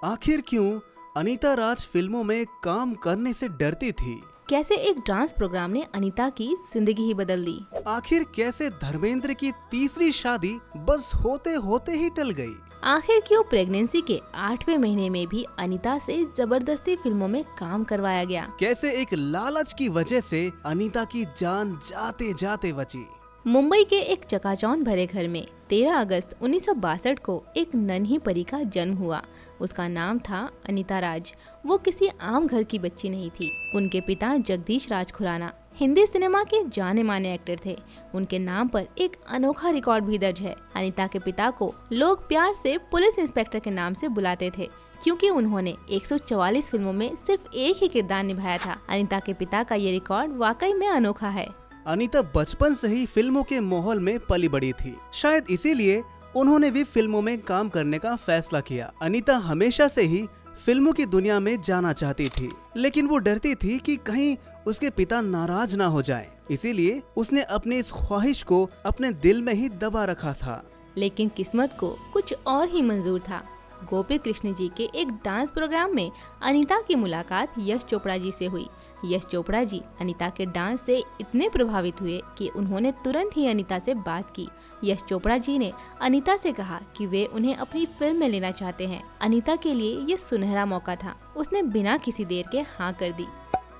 आखिर क्यों अनीता राज फिल्मों में काम करने से डरती थी? कैसे एक डांस प्रोग्राम ने अनीता की जिंदगी ही बदल दी? आखिर कैसे धर्मेंद्र की तीसरी शादी बस होते होते ही टल गई? आखिर क्यों प्रेगनेंसी के 8वें महीने में भी अनीता से जबरदस्ती फिल्मों में काम करवाया गया? कैसे एक लालच की वजह से अनीता की जान जाते जाते बची? मुंबई के एक चकाचौंध भरे घर में 13 अगस्त 1962 को एक नन्ही परी का जन्म हुआ। उसका नाम था अनीता राज। वो किसी आम घर की बच्ची नहीं थी। उनके पिता जगदीश राज खुराना हिंदी सिनेमा के जाने माने एक्टर थे। उनके नाम पर एक अनोखा रिकॉर्ड भी दर्ज है। अनीता के पिता को लोग प्यार से पुलिस इंस्पेक्टर के नाम से बुलाते थे, क्योंकि उन्होंने 144 फिल्मों में सिर्फ एक ही किरदार निभाया था। अनीता के पिता का ये रिकॉर्ड वाकई में अनोखा है। अनीता बचपन से ही फिल्मों के माहौल में पली बड़ी थी। शायद इसीलिए उन्होंने भी फिल्मों में काम करने का फैसला किया। अनीता हमेशा से ही फिल्मों की दुनिया में जाना चाहती थी, लेकिन वो डरती थी कि कहीं उसके पिता नाराज ना हो जाएं। इसीलिए उसने अपनी इस ख्वाहिश को अपने दिल में ही दबा रखा था। लेकिन किस्मत को कुछ और ही मंजूर था। गोपी कृष्ण जी के एक डांस प्रोग्राम में अनीता की मुलाकात यश चोपड़ा जी से हुई। यश चोपड़ा जी अनीता के डांस से इतने प्रभावित हुए कि उन्होंने तुरंत ही अनीता से बात की। यश चोपड़ा जी ने अनीता से कहा कि वे उन्हें अपनी फिल्म में लेना चाहते हैं। अनीता के लिए ये सुनहरा मौका था। उसने बिना किसी देर के हाँ कर दी।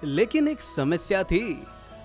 लेकिन एक समस्या थी।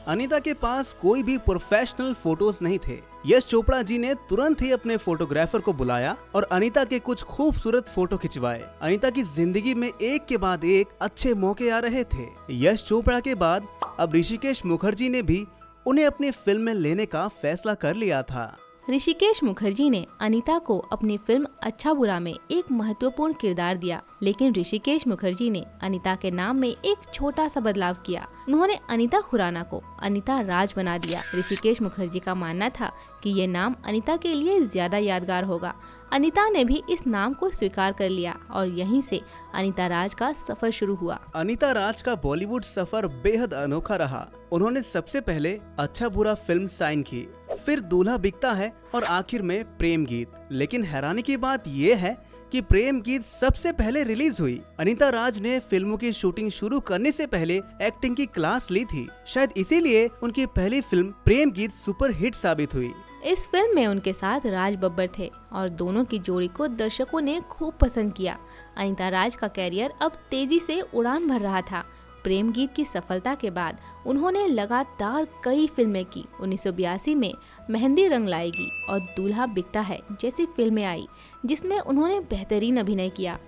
अनीता के पास कोई भी प्रोफेशनल फोटोज नहीं थे। यश चोपड़ा जी ने तुरंत ही अपने फोटोग्राफर को बुलाया और अनीता के कुछ खूबसूरत फोटो खिंचवाए। अनीता की जिंदगी में एक के बाद एक अच्छे मौके आ रहे थे। यश चोपड़ा के बाद अब ऋषिकेश मुखर्जी ने भी उन्हें अपनी फिल्म में लेने का फैसला कर लिया था। ऋषिकेश मुखर्जी ने अनीता को अपनी फिल्म अच्छा बुरा में एक महत्वपूर्ण किरदार दिया, लेकिन ऋषिकेश मुखर्जी ने अनीता के नाम में एक छोटा सा बदलाव किया। उन्होंने अनीता खुराना को अनीता राज बना दिया। ऋषिकेश मुखर्जी का मानना था कि ये नाम अनीता के लिए ज्यादा यादगार होगा। अनीता ने भी इस नाम को स्वीकार कर लिया और यहीं से अनीता राज का सफर शुरू हुआ। अनीता राज का बॉलीवुड सफर बेहद अनोखा रहा। उन्होंने सबसे पहले अच्छा बुरा फिल्म साइन की, फिर दूल्हा बिकता है और आखिर में प्रेम गीत। लेकिन हैरानी की बात ये है कि प्रेम गीत सबसे पहले रिलीज हुई। अनीता राज ने फिल्मों की शूटिंग शुरू करने से पहले एक्टिंग की क्लास ली थी। शायद इसीलिए उनकी पहली फिल्म प्रेम गीत सुपर हिट साबित हुई। इस फिल्म में उनके साथ राज बब्बर थे और दोनों की जोड़ी को दर्शकों ने खूब पसंद किया। अनीता राज का कैरियर अब तेजी से उड़ान भर रहा था। प्रेम गीत की सफलता के बाद उन्होंने लगातार कई फिल्में की। 1982 में मेहंदी रंग लाएगी और दूल्हा बिकता है जैसी फिल्में आई, जिसमें उन्होंने बेहतरीन अभिनय किया।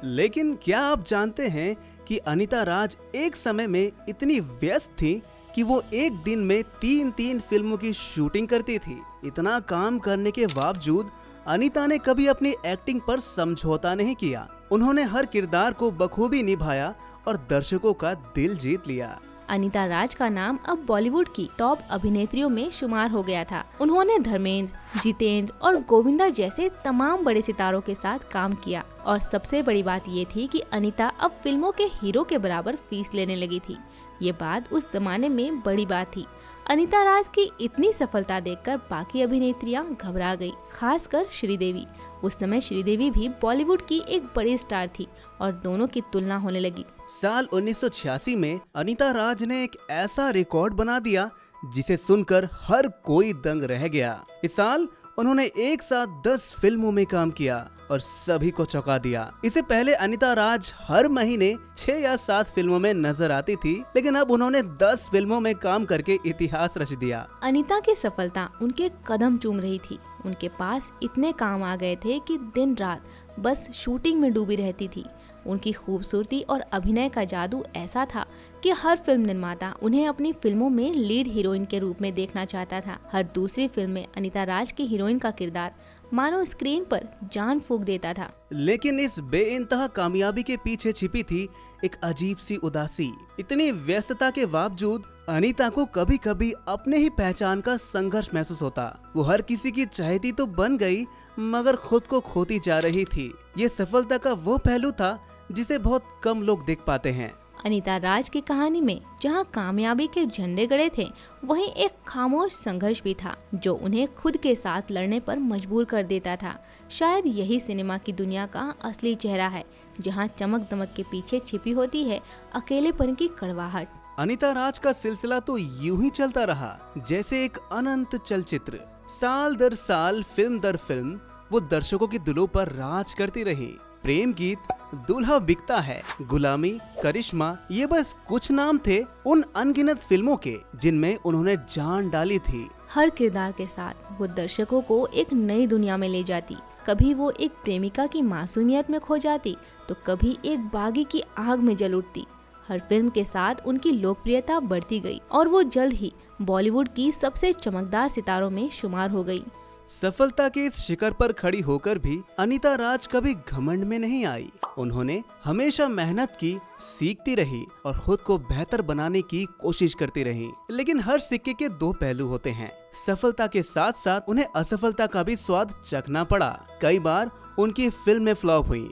लेकिन क्या आप जानते हैं कि अनीता राज एक समय में इतनी व्यस्त थी कि वो एक दिन में 3 फिल्मों की शूटिंग करती थी। इतना काम करने के बावजूद अनीता ने कभी अपनी एक्टिंग पर समझौता नहीं किया। उन्होंने हर किरदार को बखूबी निभाया और दर्शकों का दिल जीत लिया। अनीता राज का नाम अब बॉलीवुड की टॉप अभिनेत्रियों में शुमार हो गया था। उन्होंने धर्मेंद्र, जितेंद्र और गोविंदा जैसे तमाम बड़े सितारों के साथ काम किया और सबसे बड़ी बात ये थी कि अनीता अब फिल्मों के हीरो के बराबर फीस लेने लगी थी। ये बात उस जमाने में बड़ी बात थी। अनीता राज की इतनी सफलता देखकर बाकी अभिनेत्रियां घबरा गई, खासकर श्रीदेवी। उस समय श्रीदेवी भी बॉलीवुड की एक बड़ी स्टार थी और दोनों की तुलना होने लगी। साल 1986 में अनीता राज ने एक ऐसा रिकॉर्ड बना दिया जिसे सुनकर हर कोई दंग रह गया। इस साल उन्होंने एक साथ 10 फिल्मों में काम किया और सभी को चौंका दिया। इससे पहले अनीता राज हर महीने 6 या 7 फिल्मों में नजर आती थी, लेकिन अब उन्होंने 10 फिल्मों में काम करके इतिहास रच दिया। अनीता की सफलता उनके कदम चूम रही थी। उनके पास इतने काम आ गए थे कि दिन रात बस शूटिंग में डूबी रहती थी। उनकी खूबसूरती और अभिनय का जादू ऐसा था कि हर फिल्म निर्माता उन्हें अपनी फिल्मों में लीड हीरोइन के रूप में देखना चाहता था। हर दूसरी फिल्म में अनीता राज की हीरोइन का किरदार मानो स्क्रीन पर जान फूंक देता था। लेकिन इस बेइंतहा कामयाबी के पीछे छिपी थी एक अजीब सी उदासी। इतनी व्यस्तता के बावजूद अनीता को कभी कभी अपने ही पहचान का संघर्ष महसूस होता। वो हर किसी की चाहती तो बन गई, मगर खुद को खोती जा रही थी। ये सफलता का वो पहलू था जिसे बहुत कम लोग देख पाते हैं। अनीता राज की कहानी में जहां कामयाबी के झंडे गड़े थे, वहीं एक खामोश संघर्ष भी था जो उन्हें खुद के साथ लड़ने पर मजबूर कर देता था। शायद यही सिनेमा की दुनिया का असली चेहरा है, जहां चमक दमक के पीछे छिपी होती है अकेलेपन की कड़वाहट। अनीता राज का सिलसिला तो यूं ही चलता रहा जैसे एक अनंत चलचित्र। साल दर साल, फिल्म दर फिल्म वो दर्शकों के दिलों पर राज करती रही। प्रेम गीत, दूल्हा बिकता है, गुलामी, करिश्मा, ये बस कुछ नाम थे उन अनगिनत फिल्मों के जिनमें उन्होंने जान डाली थी। हर किरदार के साथ वो दर्शकों को एक नई दुनिया में ले जाती। कभी वो एक प्रेमिका की मासूमियत में खो जाती, तो कभी एक बागी की आग में जल उठती। हर फिल्म के साथ उनकी लोकप्रियता बढ़ती गई और वो जल्द ही बॉलीवुड की सबसे चमकदार सितारों में शुमार हो गई। सफलता के इस शिखर पर खड़ी होकर भी अनीता राज कभी घमंड में नहीं आई। उन्होंने हमेशा मेहनत की, सीखती रही और खुद को बेहतर बनाने की कोशिश करती रही। लेकिन हर सिक्के के दो पहलू होते हैं। सफलता के साथ साथ उन्हें असफलता का भी स्वाद चखना पड़ा। कई बार उनकी फिल्में फ्लॉप हुई।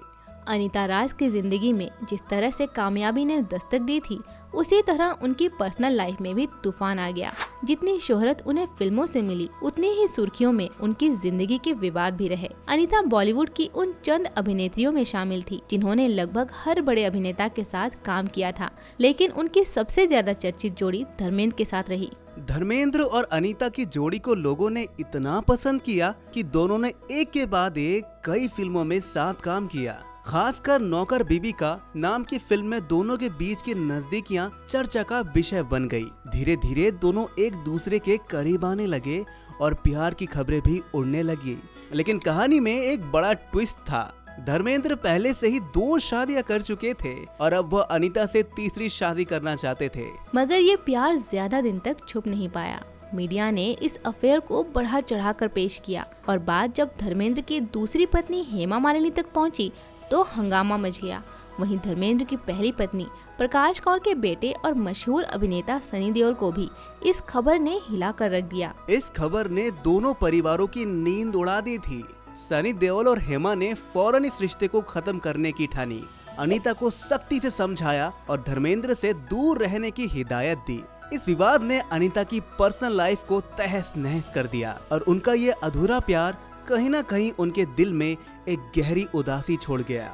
अनीता राज की जिंदगी में जिस तरह से कामयाबी ने दस्तक दी थी, उसी तरह उनकी पर्सनल लाइफ में भी तूफान आ गया। जितनी शोहरत उन्हें फिल्मों से मिली, उतनी ही सुर्खियों में उनकी जिंदगी के विवाद भी रहे। अनीता बॉलीवुड की उन चंद अभिनेत्रियों में शामिल थी जिन्होंने लगभग हर बड़े अभिनेता के साथ काम किया था, लेकिन उनकी सबसे ज्यादा चर्चित जोड़ी धर्मेंद्र के साथ रही। धर्मेंद्र और अनीता की जोड़ी को लोगों ने इतना पसंद किया कि दोनों ने एक के बाद एक कई फिल्मों में साथ काम किया। खासकर नौकर बीबी का नाम की फिल्म में दोनों के बीच की नजदीकियां चर्चा का विषय बन गई। धीरे धीरे दोनों एक दूसरे के करीब आने लगे और प्यार की खबरें भी उड़ने लगी। लेकिन कहानी में एक बड़ा ट्विस्ट था। धर्मेंद्र पहले से ही 2 शादियां कर चुके थे और अब वह अनीता से तीसरी शादी करना चाहते थे। मगर ये प्यार ज्यादा दिन तक छुप नहीं पाया। मीडिया ने इस अफेयर को बढ़ा चढ़ाकर पेश किया और बात जब धर्मेंद्र की दूसरी पत्नी हेमा मालिनी तक पहुंची, तो हंगामा मच गया। वहीं धर्मेंद्र की पहली पत्नी प्रकाश कौर के बेटे और मशहूर अभिनेता सनी देओल को भी इस खबर ने हिला कर रख दिया। इस खबर ने दोनों परिवारों की नींद उड़ा दी थी। सनी देओल और हेमा ने फौरन इस रिश्ते को खत्म करने की ठानी। अनीता को सख्ती से समझाया और धर्मेंद्र से दूर रहने की हिदायत दी। इस विवाद ने अनीता की पर्सनल लाइफ को तहस नहस कर दिया और उनका ये अधूरा प्यार कहीं न कहीं उनके दिल में एक गहरी उदासी छोड़ गया।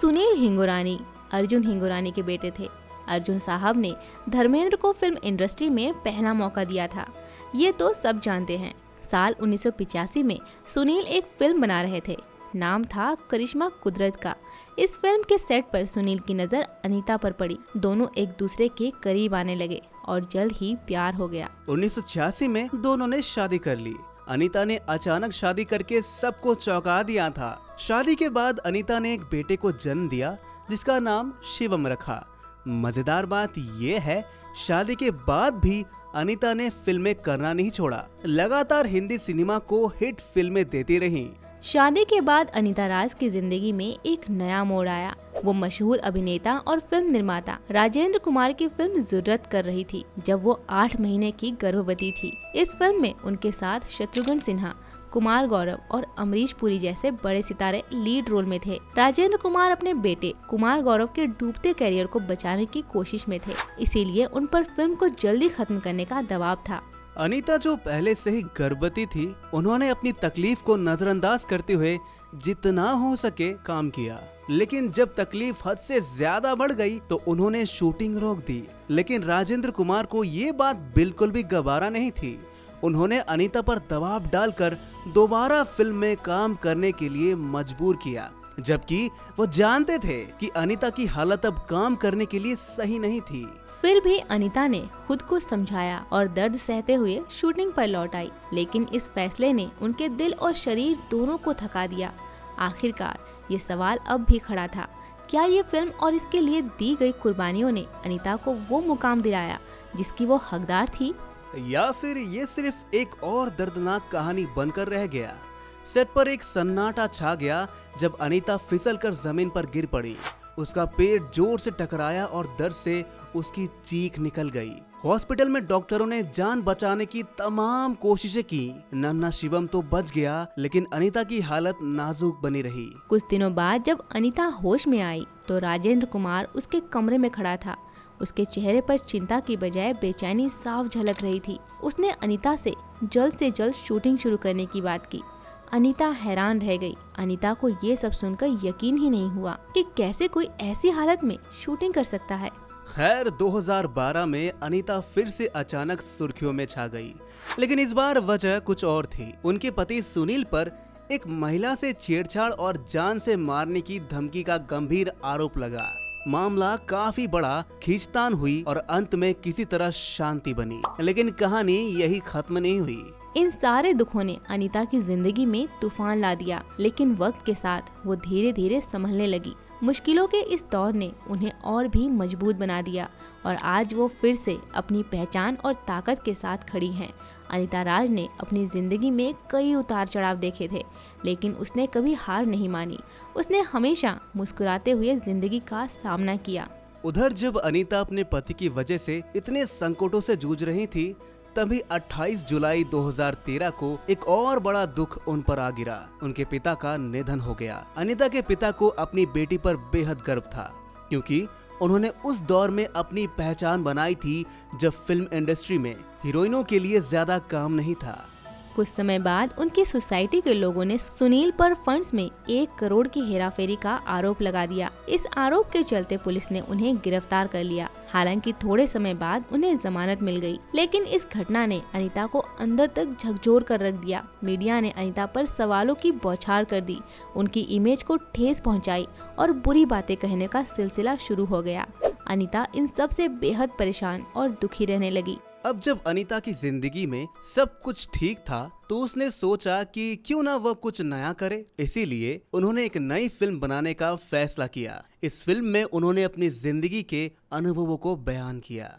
सुनील हिंगोरानी अर्जुन हिंगोरानी के बेटे थे। अर्जुन साहब ने धर्मेंद्र को फिल्म इंडस्ट्री में पहला मौका दिया था, ये तो सब जानते हैं। साल 1985 में सुनील एक फिल्म बना रहे थे, नाम था करिश्मा कुदरत का। इस फिल्म के सेट पर सुनील की नजर अनीता पर पड़ी। दोनों एक दूसरे के करीब आने लगे और जल्द ही प्यार हो गया। 1986 में दोनों ने शादी कर ली। अनीता ने अचानक शादी करके सबको चौंका दिया था। शादी के बाद अनीता ने एक बेटे को जन्म दिया जिसका नाम शिवम रखा। मजेदार बात ये है, शादी के बाद भी अनीता ने फिल्में करना नहीं छोड़ा। लगातार हिंदी सिनेमा को हिट फिल्में देती रहीं। शादी के बाद अनीता राज की जिंदगी में एक नया मोड़ आया। वो मशहूर अभिनेता और फिल्म निर्माता राजेंद्र कुमार की फिल्म जुर्रत कर रही थी जब वो 8 महीने की गर्भवती थी। इस फिल्म में उनके साथ शत्रुघ्न सिन्हा, कुमार गौरव और अमरीश पुरी जैसे बड़े सितारे लीड रोल में थे। राजेंद्र कुमार अपने बेटे कुमार गौरव के डूबते करियर को बचाने की कोशिश में थे, इसीलिए उन पर फिल्म को जल्दी खत्म करने का दबाव था। अनीता जो पहले से ही गर्भवती थी, उन्होंने अपनी तकलीफ को नजरअंदाज करते हुए जितना हो सके काम किया। लेकिन जब तकलीफ हद से ज्यादा बढ़ गई तो उन्होंने शूटिंग रोक दी। लेकिन राजेंद्र कुमार को ये बात बिल्कुल भी गवारा नहीं थी। उन्होंने अनीता पर दबाव डालकर दोबारा फिल्म में काम करने के लिए मजबूर किया, जबकि वो जानते थे कि अनीता की हालत अब काम करने के लिए सही नहीं थी। फिर भी अनीता ने खुद को समझाया और दर्द सहते हुए शूटिंग पर लौट आई। लेकिन इस फैसले ने उनके दिल और शरीर दोनों को थका दिया। आखिरकार ये सवाल अब भी खड़ा था, क्या ये फिल्म और इसके लिए दी गई कुर्बानियों ने अनीता को वो मुकाम दिलाया जिसकी वो हकदार थी, या फिर ये सिर्फ एक और दर्दनाक कहानी बनकर रह गया। सेट पर एक सन्नाटा छा गया जब अनीता फिसलकर जमीन पर गिर पड़ी। उसका पेट जोर से टकराया और दर्द से उसकी चीख निकल गई। हॉस्पिटल में डॉक्टरों ने जान बचाने की तमाम कोशिशें की। नन्हा शिवम तो बच गया, लेकिन अनीता की हालत नाजुक बनी रही। कुछ दिनों बाद जब अनीता होश में आई तो राजेंद्र कुमार उसके कमरे में खड़ा था। उसके चेहरे पर चिंता की बजाय बेचैनी साफ झलक रही थी। उसने अनीता से जल्द शूटिंग शुरू करने की बात की। अनीता हैरान रह गई। अनीता को ये सब सुनकर यकीन ही नहीं हुआ कि कैसे कोई ऐसी हालत में शूटिंग कर सकता है। खैर 2012 में अनीता फिर से अचानक सुर्खियों में छा गई, लेकिन इस बार वजह कुछ और थी। उनके पति सुनील पर एक महिला से छेड़छाड़ और जान से मारने की धमकी का गंभीर आरोप लगा। मामला काफी बड़ा, खींचतान हुई और अंत में किसी तरह शांति बनी। लेकिन कहानी यही खत्म नहीं हुई। इन सारे दुखों ने अनीता की जिंदगी में तूफान ला दिया, लेकिन वक्त के साथ वो धीरे धीरे संभलने लगी। मुश्किलों के इस दौर ने उन्हें और भी मजबूत बना दिया और आज वो फिर से अपनी पहचान और ताकत के साथ खड़ी हैं। अनीता राज ने अपनी जिंदगी में कई उतार चढ़ाव देखे थे, लेकिन उसने कभी हार नहीं मानी। उसने हमेशा मुस्कुराते हुए जिंदगी का सामना किया। उधर जब अनीता अपने पति की वजह से इतने संकटों से जूझ रही थी, तभी 28 जुलाई 2013 को एक और बड़ा दुख उन पर आ गिरा। उनके पिता का निधन हो गया। अनीता के पिता को अपनी बेटी पर बेहद गर्व था, क्योंकि उन्होंने उस दौर में अपनी पहचान बनाई थी जब फिल्म इंडस्ट्री में हीरोइनों के लिए ज्यादा काम नहीं था। कुछ समय बाद उनकी सोसाइटी के लोगों ने सुनील पर फंड्स में 1 करोड़ की हेराफेरी का आरोप लगा दिया। इस आरोप के चलते पुलिस ने उन्हें गिरफ्तार कर लिया। हालांकि थोड़े समय बाद उन्हें जमानत मिल गई, लेकिन इस घटना ने अनीता को अंदर तक झकझोर कर रख दिया। मीडिया ने अनीता पर सवालों की बौछार कर दी, उनकी इमेज को ठेस पहुंचाई और बुरी बातें कहने का सिलसिला शुरू हो गया। अनीता इन सब से बेहद परेशान और दुखी रहने लगी। अब जब अनीता की जिंदगी में सब कुछ ठीक था, तो उसने सोचा कि क्यों ना वह कुछ नया करे। इसीलिए उन्होंने एक नई फिल्म बनाने का फैसला किया। इस फिल्म में उन्होंने अपनी जिंदगी के अनुभवों को बयान किया।